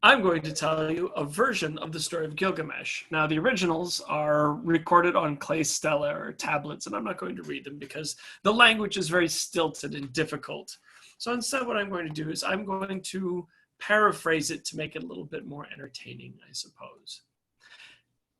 I'm going to tell you a version of the story of Gilgamesh. Now, the originals are recorded on clay stela or tablets, and I'm not going to read them because the language is very stilted and difficult. So instead, what I'm going to do is I'm going to paraphrase it to make it a little bit more entertaining, I suppose.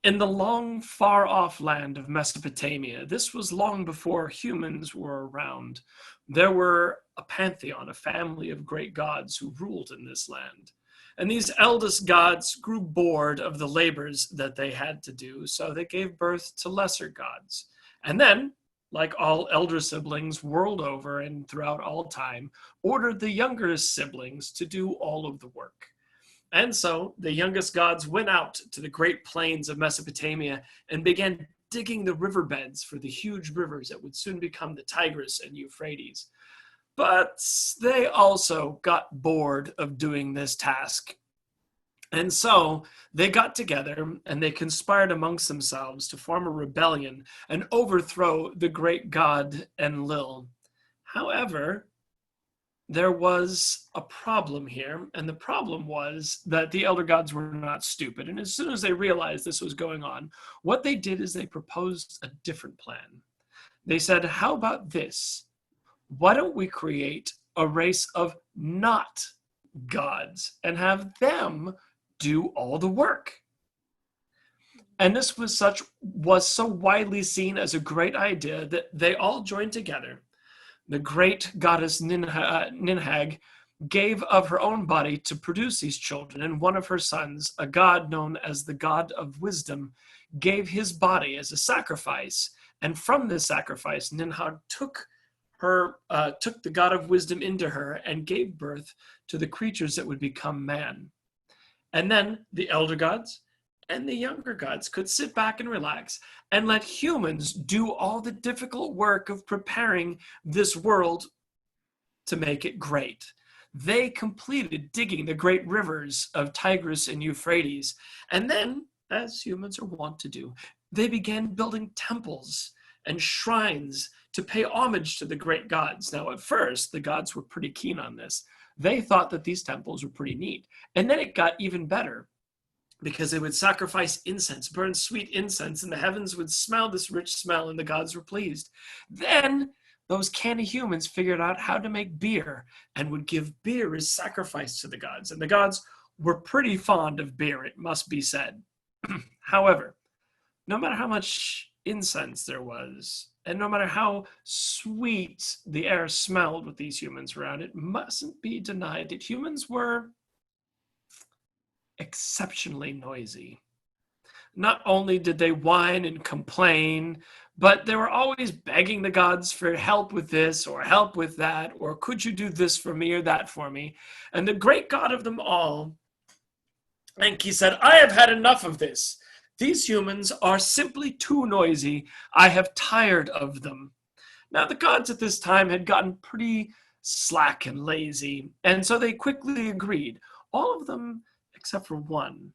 In the long, far off land of Mesopotamia, this was long before humans were around. There were a pantheon, a family of great gods who ruled in this land. And these eldest gods grew bored of the labors that they had to do, so they gave birth to lesser gods. And then, like all elder siblings world over and throughout all time, ordered the younger siblings to do all of the work. And so the youngest gods went out to the great plains of Mesopotamia and began digging the riverbeds for the huge rivers that would soon become the Tigris and Euphrates. But they also got bored of doing this task. And so they got together and they conspired amongst themselves to form a rebellion and overthrow the great god Enlil. However, there was a problem here, and the problem was that the elder gods were not stupid. And as soon as they realized this was going on, what they did is they proposed a different plan. They said, how about this? Why don't we create a race of not gods and have them do all the work? And this was so widely seen as a great idea that they all joined together. The great goddess Ninhag gave of her own body to produce these children, and one of her sons, a god known as the god of wisdom, gave his body as a sacrifice. And from this sacrifice, Ninhag took the god of wisdom into her and gave birth to the creatures that would become man. And then the elder gods and the younger gods could sit back and relax and let humans do all the difficult work of preparing this world to make it great. They completed digging the great rivers of Tigris and Euphrates. And then, as humans are wont to do, they began building temples and shrines to pay homage to the great gods. Now, at first, the gods were pretty keen on this. They thought that these temples were pretty neat. And then it got even better, because they would sacrifice incense, burn sweet incense, and the heavens would smell this rich smell, and the gods were pleased. Then those canny humans figured out how to make beer and would give beer as sacrifice to the gods. And the gods were pretty fond of beer, it must be said. However, no matter how much incense there was, and no matter how sweet the air smelled with these humans around, it mustn't be denied that humans were exceptionally noisy. Not only did they whine and complain, but they were always begging the gods for help with this or help with that, or could you do this for me or that for me? And the great god of them all, Enki, said, I have had enough of this. These humans are simply too noisy. I have tired of them. Now, the gods at this time had gotten pretty slack and lazy, and so they quickly agreed. All of them except for one.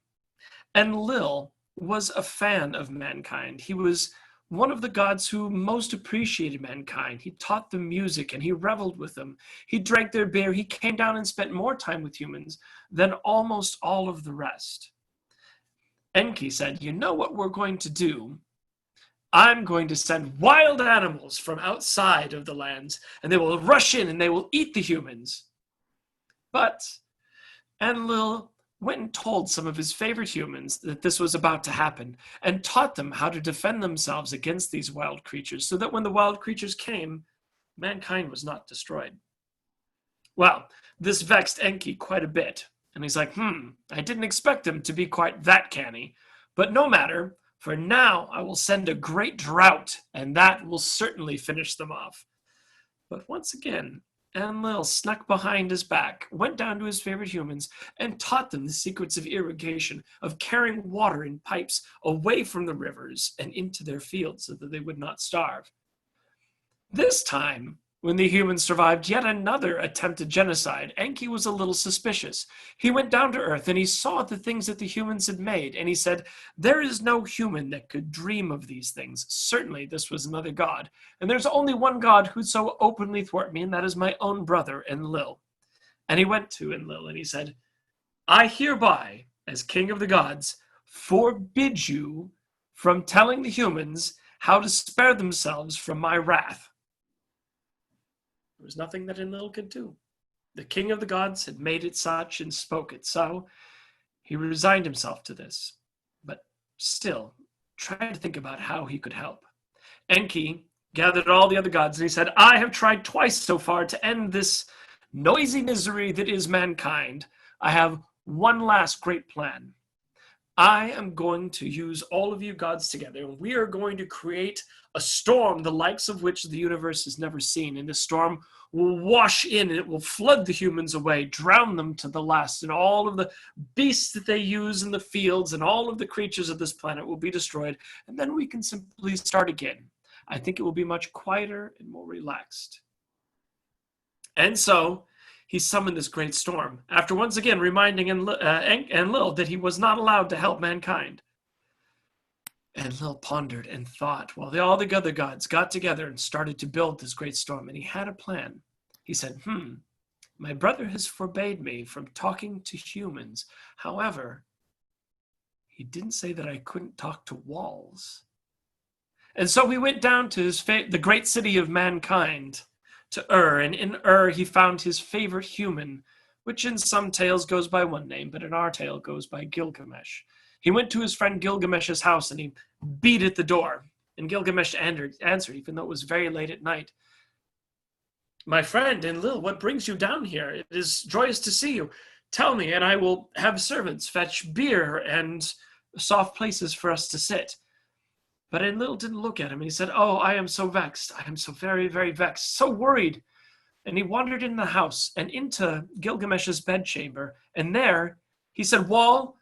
Enlil was a fan of mankind. He was one of the gods who most appreciated mankind. He taught them music and he reveled with them. He drank their beer. He came down and spent more time with humans than almost all of the rest. Enki said, you know what we're going to do? I'm going to send wild animals from outside of the lands, and they will rush in and they will eat the humans. But Enlil went and told some of his favorite humans that this was about to happen and taught them how to defend themselves against these wild creatures so that when the wild creatures came, mankind was not destroyed. Well, this vexed Enki quite a bit. And he's like, I didn't expect him to be quite that canny. But no matter, for now I will send a great drought, and that will certainly finish them off. But once again, Enlil snuck behind his back, went down to his favorite humans, and taught them the secrets of irrigation, of carrying water in pipes away from the rivers and into their fields so that they would not starve. This time, when the humans survived yet another attempted genocide, Enki was a little suspicious. He went down to earth and he saw the things that the humans had made, and he said, there is no human that could dream of these things. Certainly this was another god, and there's only one god who'd so openly thwart me, and that is my own brother, Enlil. And he went to Enlil and he said, I hereby, as king of the gods, forbid you from telling the humans how to spare themselves from my wrath. There was nothing that Enlil could do. The king of the gods had made it such and spoke it so. He resigned himself to this, but still tried to think about how he could help. Enki gathered all the other gods and he said, I have tried twice so far to end this noisy misery that is mankind. I have one last great plan. I am going to use all of you gods together, and we are going to create a storm, the likes of which the universe has never seen. And the storm will wash in, and it will flood the humans away, drown them to the last, and all of the beasts that they use in the fields and all of the creatures of this planet will be destroyed. And then we can simply start again. I think it will be much quieter and more relaxed. And so he summoned this great storm, after once again reminding Enlil that he was not allowed to help mankind. Enlil pondered and thought while all the other gods got together and started to build this great storm, and he had a plan. He said, my brother has forbade me from talking to humans. However, he didn't say that I couldn't talk to walls. And so he went down to the great city of mankind, to Ur, and in Ur he found his favorite human, which in some tales goes by one name, but in our tale goes by Gilgamesh. He went to his friend Gilgamesh's house and he beat at the door, and Gilgamesh answered, even though it was very late at night. My friend Enlil, what brings you down here? It is joyous to see you. Tell me, and I will have servants fetch beer and soft places for us to sit. But Enlil didn't look at him, and he said, oh, I am so vexed. I am so very, very vexed, so worried. And he wandered in the house and into Gilgamesh's bedchamber. And there he said, Wall,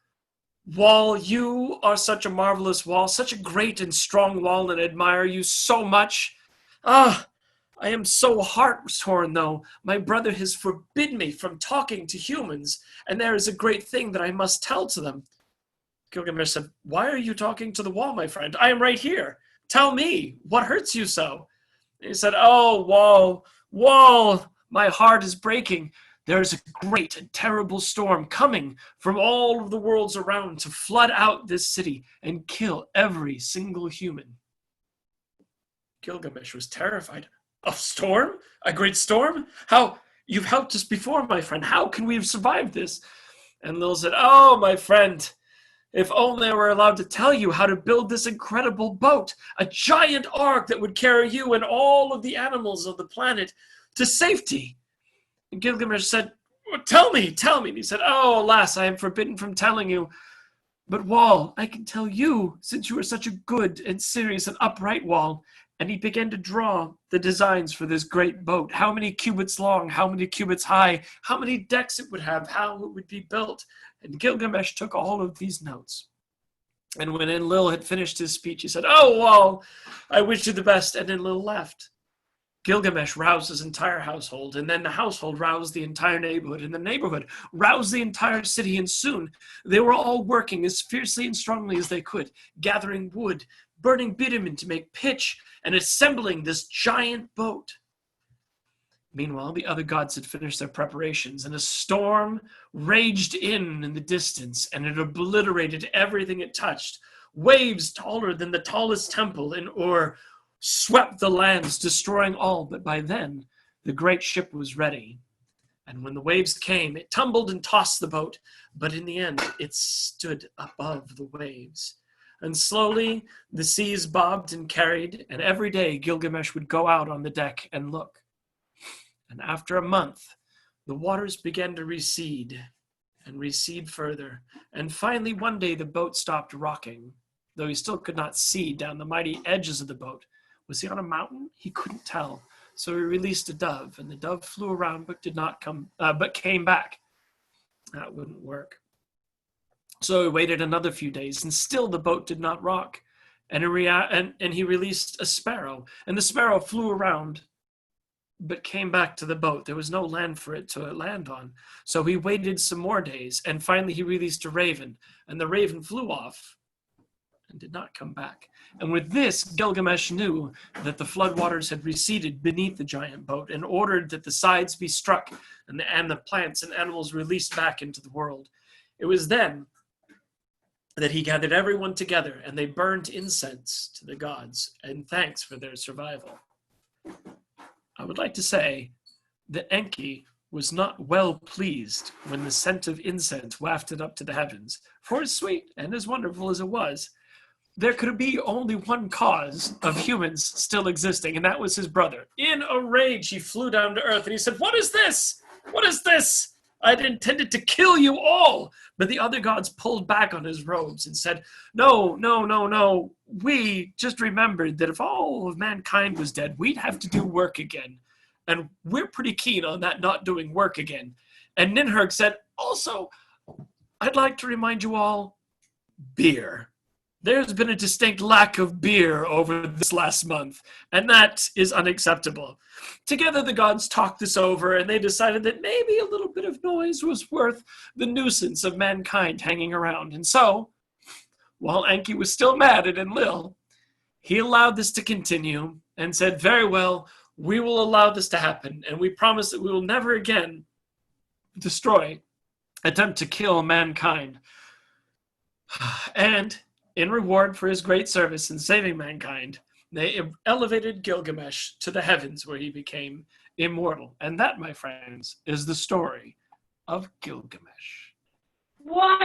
you are such a marvelous wall, such a great and strong wall, and I admire you so much. I am so heart-torn, though. My brother has forbidden me from talking to humans, and there is a great thing that I must tell to them. Gilgamesh said, why are you talking to the wall, my friend? I am right here. Tell me, what hurts you so? And he said, oh, wall, my heart is breaking. There is a great and terrible storm coming from all of the worlds around to flood out this city and kill every single human. Gilgamesh was terrified. A storm? A great storm? How? You've helped us before, my friend. How can we have survived this? And Lil said, oh, my friend, if only I were allowed to tell you how to build this incredible boat, a giant ark that would carry you and all of the animals of the planet to safety. And Gilgamesh said, well, tell me. And he said, oh, alas, I am forbidden from telling you. But Wall, I can tell you, since you are such a good and serious and upright Wall. And he began to draw the designs for this great boat, how many cubits long, how many cubits high, how many decks it would have, how it would be built. And Gilgamesh took all of these notes. And when Enlil had finished his speech, he said, oh, Wall, I wish you the best. And Enlil left. Gilgamesh roused his entire household, and then the household roused the entire neighborhood, and the neighborhood roused the entire city, and soon they were all working as fiercely and strongly as they could, gathering wood, burning bitumen to make pitch, and assembling this giant boat. Meanwhile, the other gods had finished their preparations, and a storm raged in the distance, and it obliterated everything it touched. Waves taller than the tallest temple in Ur swept the lands, destroying all, but by then the great ship was ready. And when the waves came, it tumbled and tossed the boat, but in the end it stood above the waves. And slowly the seas bobbed and carried, and every day Gilgamesh would go out on the deck and look. And after a month, the waters began to recede and recede further, and finally one day the boat stopped rocking, though he still could not see down the mighty edges of the boat. Was he on a mountain? He couldn't tell. So he released a dove, and the dove flew around but came back. That wouldn't work. So he waited another few days, and still the boat did not rock. And he released a sparrow, and the sparrow flew around, but came back to the boat. There was no land for it to land on. So he waited some more days, and finally he released a raven, and the raven flew off and did not come back. And with this, Gilgamesh knew that the floodwaters had receded beneath the giant boat and ordered that the sides be struck and the plants and animals released back into the world. It was then that he gathered everyone together, and they burned incense to the gods in thanks for their survival. I would like to say that Enki was not well pleased when the scent of incense wafted up to the heavens, for as sweet and as wonderful as it was, there could be only one cause of humans still existing, and that was his brother. In a rage, he flew down to earth, and he said, "What is this? What is this? I'd intended to kill you all." But the other gods pulled back on his robes and said, "No, no, no, no. We just remembered that if all of mankind was dead, we'd have to do work again. And we're pretty keen on that not doing work again." And Ninhurg said, "Also, I'd like to remind you all, beer. There's been a distinct lack of beer over this last month, and that is unacceptable." Together, the gods talked this over, and they decided that maybe a little bit of noise was worth the nuisance of mankind hanging around. And so, while Enki was still mad at Enlil, he allowed this to continue and said, "Very well, we will allow this to happen, and we promise that we will never again attempt to kill mankind." And in reward for his great service in saving mankind, they elevated Gilgamesh to the heavens, where he became immortal. And that, my friends, is the story of Gilgamesh. What?